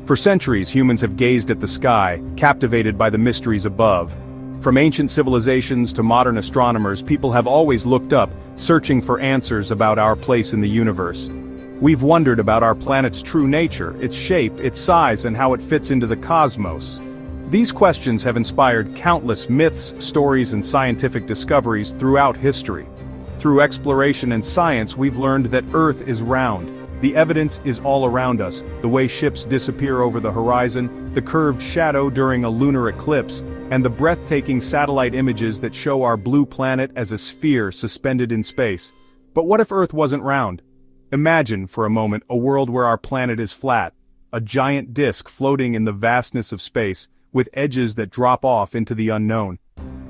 For centuries, humans have gazed at the sky, captivated by the mysteries above. From ancient civilizations to modern astronomers, people have always looked up, searching for answers about our place in the universe. We've wondered about our planet's true nature, its shape, its size, and how it fits into the cosmos. These questions have inspired countless myths, stories, and scientific discoveries throughout history. Through exploration and science, we've learned that Earth is round. The evidence is all around us: the way ships disappear over the horizon, the curved shadow during a lunar eclipse, and the breathtaking satellite images that show our blue planet as a sphere suspended in space. But what if Earth wasn't round? Imagine, for a moment, a world where our planet is flat, a giant disk floating in the vastness of space, with edges that drop off into the unknown.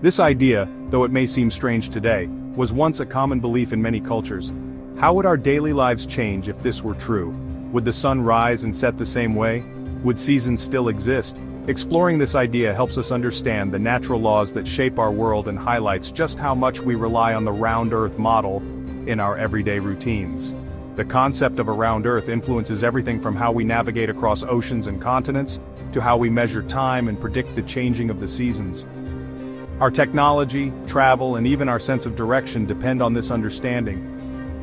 This idea, though it may seem strange today, was once a common belief in many cultures. How would our daily lives change if this were true? Would the sun rise and set the same way? Would seasons still exist? Exploring this idea helps us understand the natural laws that shape our world and highlights just how much we rely on the round Earth model in our everyday routines. The concept of a round Earth influences everything from how we navigate across oceans and continents, to how we measure time and predict the changing of the seasons. Our technology, travel, and even our sense of direction depend on this understanding.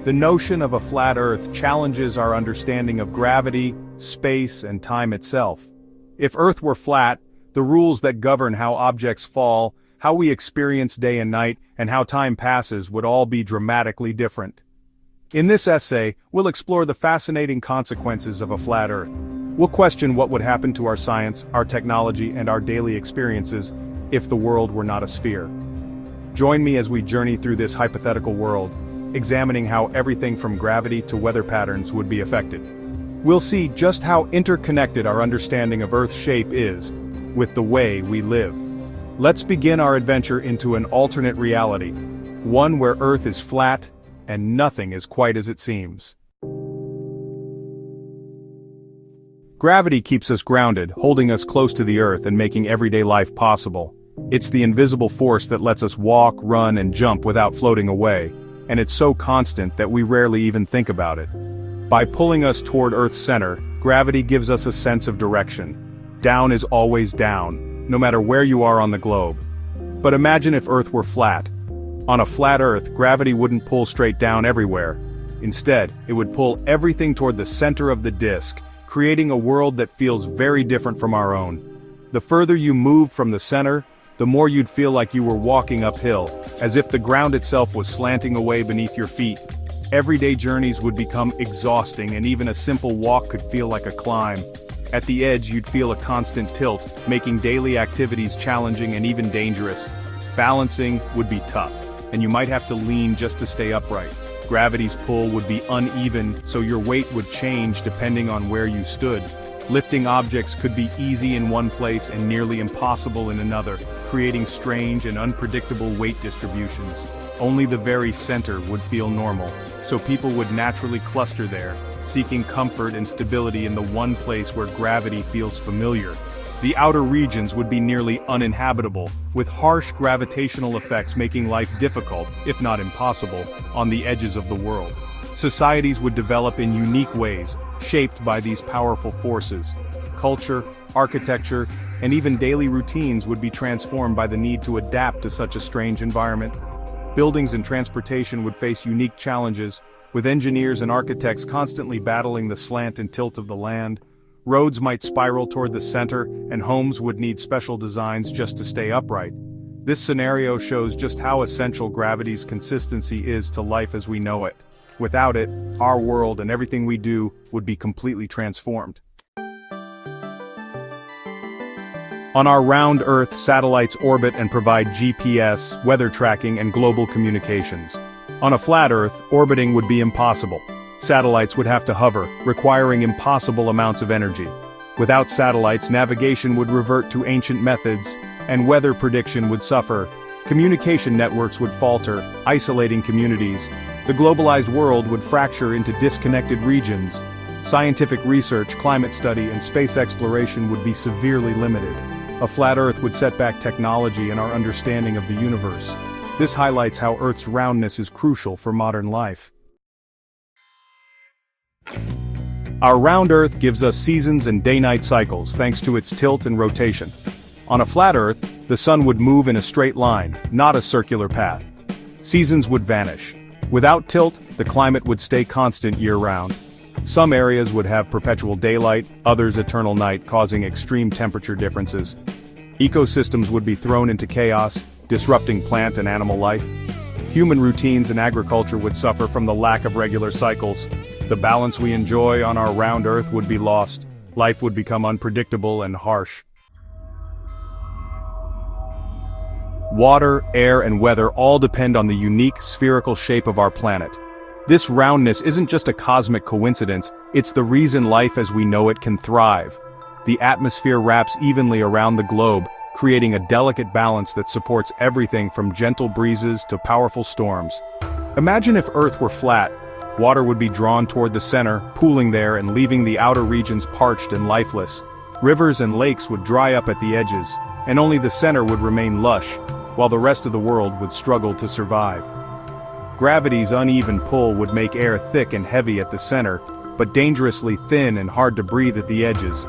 The notion of a flat Earth challenges our understanding of gravity, space, and time itself. If Earth were flat, the rules that govern how objects fall, how we experience day and night, and how time passes would all be dramatically different. In this essay, we'll explore the fascinating consequences of a flat Earth. We'll question what would happen to our science, our technology, and our daily experiences if the world were not a sphere. Join me as we journey through this hypothetical world, examining how everything from gravity to weather patterns would be affected. We'll see just how interconnected our understanding of Earth's shape is with the way we live. Let's begin our adventure into an alternate reality, one where Earth is flat and nothing is quite as it seems. Gravity keeps us grounded, holding us close to the Earth and making everyday life possible. It's the invisible force that lets us walk, run, and jump without floating away, and it's so constant that we rarely even think about it. By pulling us toward Earth's center, gravity gives us a sense of direction. Down is always down, no matter where you are on the globe. But imagine if Earth were flat. On a flat Earth, gravity wouldn't pull straight down everywhere. Instead, it would pull everything toward the center of the disk, creating a world that feels very different from our own. The further you move from the center, the more you'd feel like you were walking uphill, as if the ground itself was slanting away beneath your feet. Everyday journeys would become exhausting, and even a simple walk could feel like a climb. At the edge, you'd feel a constant tilt, making daily activities challenging and even dangerous. Balancing would be tough, and you might have to lean just to stay upright. Gravity's pull would be uneven, so your weight would change depending on where you stood. Lifting objects could be easy in one place and nearly impossible in another, creating strange and unpredictable weight distributions. Only the very center would feel normal, so people would naturally cluster there, seeking comfort and stability in the one place where gravity feels familiar. The outer regions would be nearly uninhabitable, with harsh gravitational effects making life difficult, if not impossible, on the edges of the world. Societies would develop in unique ways, shaped by these powerful forces. Culture, architecture, and even daily routines would be transformed by the need to adapt to such a strange environment. Buildings and transportation would face unique challenges, with engineers and architects constantly battling the slant and tilt of the land. Roads might spiral toward the center, and homes would need special designs just to stay upright. This scenario shows just how essential gravity's consistency is to life as we know it. Without it, our world and everything we do would be completely transformed. On our round Earth, satellites orbit and provide GPS, weather tracking, and global communications. On a flat Earth, orbiting would be impossible. Satellites would have to hover, requiring impossible amounts of energy. Without satellites, navigation would revert to ancient methods, and weather prediction would suffer. Communication networks would falter, isolating communities. The globalized world would fracture into disconnected regions. Scientific research, climate study, and space exploration would be severely limited. A flat Earth would set back technology and our understanding of the universe. This highlights how Earth's roundness is crucial for modern life. Our round Earth gives us seasons and day-night cycles thanks to its tilt and rotation. On a flat Earth, the sun would move in a straight line, not a circular path. Seasons would vanish. Without tilt, the climate would stay constant year-round. Some areas would have perpetual daylight, others eternal night, causing extreme temperature differences. Ecosystems would be thrown into chaos, disrupting plant and animal life. Human routines and agriculture would suffer from the lack of regular cycles. The balance we enjoy on our round Earth would be lost. Life would become unpredictable and harsh. Water, air, and weather all depend on the unique spherical shape of our planet. This roundness isn't just a cosmic coincidence, it's the reason life as we know it can thrive. The atmosphere wraps evenly around the globe, creating a delicate balance that supports everything from gentle breezes to powerful storms. Imagine if Earth were flat. Water would be drawn toward the center, pooling there and leaving the outer regions parched and lifeless. Rivers and lakes would dry up at the edges, and only the center would remain lush, while the rest of the world would struggle to survive. Gravity's uneven pull would make air thick and heavy at the center, but dangerously thin and hard to breathe at the edges.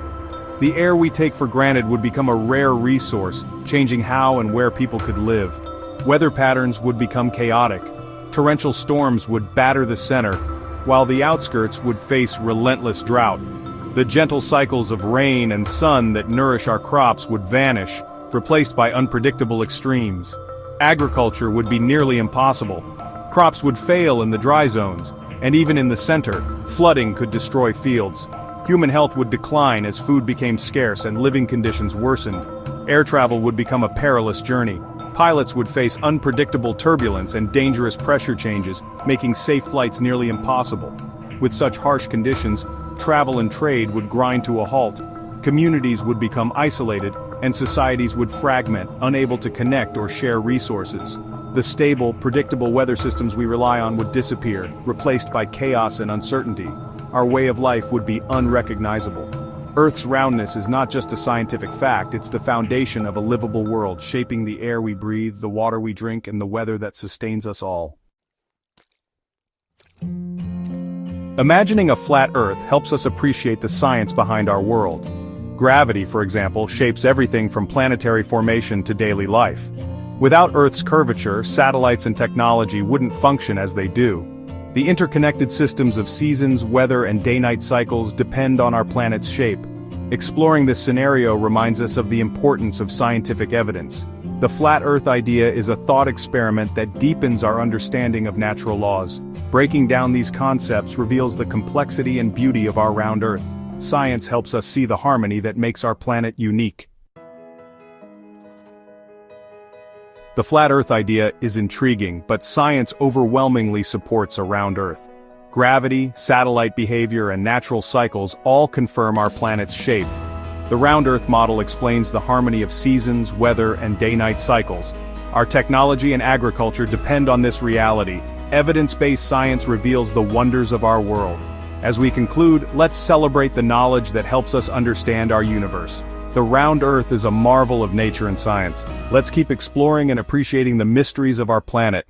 The air we take for granted would become a rare resource, changing how and where people could live. Weather patterns would become chaotic. Torrential storms would batter the center, while the outskirts would face relentless drought. The gentle cycles of rain and sun that nourish our crops would vanish, replaced by unpredictable extremes. Agriculture would be nearly impossible. Crops would fail in the dry zones, and even in the center, flooding could destroy fields. Human health would decline as food became scarce and living conditions worsened. Air travel would become a perilous journey. Pilots would face unpredictable turbulence and dangerous pressure changes, making safe flights nearly impossible. With such harsh conditions, travel and trade would grind to a halt. Communities would become isolated, and societies would fragment, unable to connect or share resources. The stable, predictable weather systems we rely on would disappear, replaced by chaos and uncertainty. Our way of life would be unrecognizable. Earth's roundness is not just a scientific fact, it's the foundation of a livable world, shaping the air we breathe, the water we drink, and the weather that sustains us all. Imagining a flat Earth helps us appreciate the science behind our world. Gravity, for example, shapes everything from planetary formation to daily life. Without Earth's curvature, satellites and technology wouldn't function as they do. The interconnected systems of seasons, weather, and day-night cycles depend on our planet's shape. Exploring this scenario reminds us of the importance of scientific evidence. The flat Earth idea is a thought experiment that deepens our understanding of natural laws. Breaking down these concepts reveals the complexity and beauty of our round Earth. Science helps us see the harmony that makes our planet unique. The flat Earth idea is intriguing, but science overwhelmingly supports a round Earth. Gravity, satellite behavior, and natural cycles all confirm our planet's shape. The round Earth model explains the harmony of seasons, weather, and day-night cycles. Our technology and agriculture depend on this reality. Evidence-based science reveals the wonders of our world. As we conclude, let's celebrate the knowledge that helps us understand our universe. The round Earth is a marvel of nature and science. Let's keep exploring and appreciating the mysteries of our planet.